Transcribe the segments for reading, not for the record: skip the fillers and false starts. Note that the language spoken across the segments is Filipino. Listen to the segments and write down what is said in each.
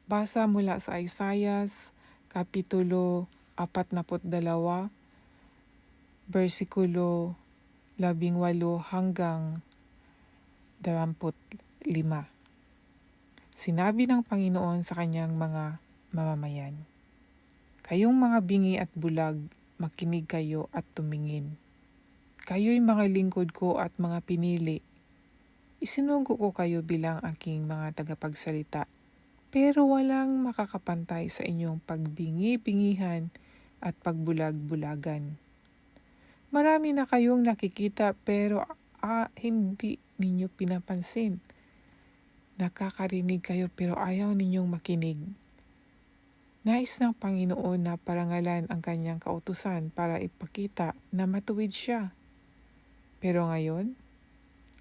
Basa mula sa Isaias, Kapitulo 42, versikulo 18 hanggang 25. Sinabi ng Panginoon sa kanyang mga mamamayan, "Kayong mga bingi at bulag, makinig kayo at tumingin. Kayo'y mga lingkod ko at mga pinili. Isinugo ko kayo bilang aking mga tagapagsalita. Pero walang makakapantay sa inyong pagbingi-bingihan at pagbulag-bulagan. Marami na kayong nakikita pero hindi ninyo pinapansin. Nakakarinig kayo pero ayaw ninyong makinig. Nais ng Panginoon na parangalan ang kanyang kautusan para ipakita na matuwid siya. Pero ngayon,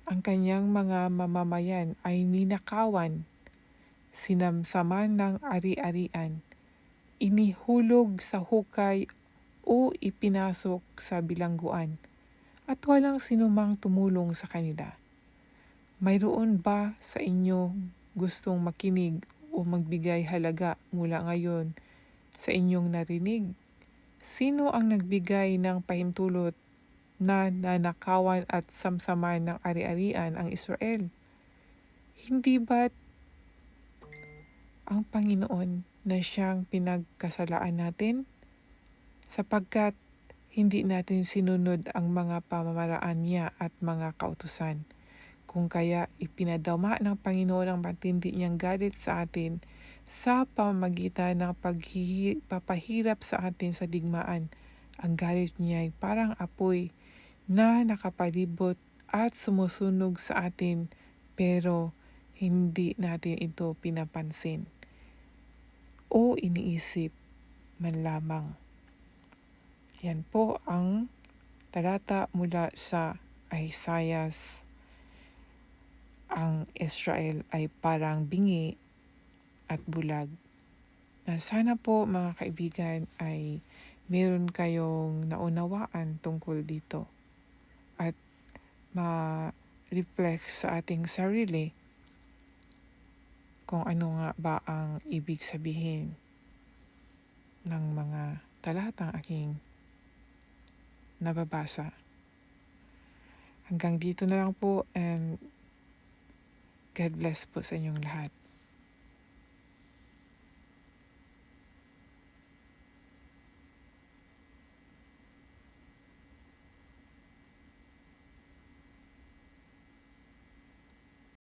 ang kanyang mga mamamayan ay ninakawan, sinamsaman ng ari-arian, inihulog sa hukay o ipinasok sa bilangguan, at walang sinumang tumulong sa kanila. Mayroon ba sa inyo gustong makinig o magbigay halaga mula ngayon sa inyong narinig? Sino ang nagbigay ng pahintulot na nanakawan at samsaman ng ari-arian ang Israel? Hindi ba't ang Panginoon na siyang pinagkasalaan natin? Sapagkat hindi natin sinunod ang mga pamamaraan niya at mga kautusan. Kung kaya ipinadama ng Panginoon ang matindi niyang galit sa atin sa pamamagitan ng pagpapahirap sa atin sa digmaan. Ang galit niya ay parang apoy na nakapalibot at sumusunog sa atin, pero hindi natin ito pinapansin o iniisip man lamang. Yan po ang talata mula sa Isaias. Ang Israel ay parang bingi at bulag. Na sana po mga kaibigan ay meron kayong naunawaan tungkol dito at ma-reflect sa ating sarili kung ano nga ba ang ibig sabihin ng mga talatang aking nababasa. Hanggang dito na lang po, and God bless po sa inyong lahat.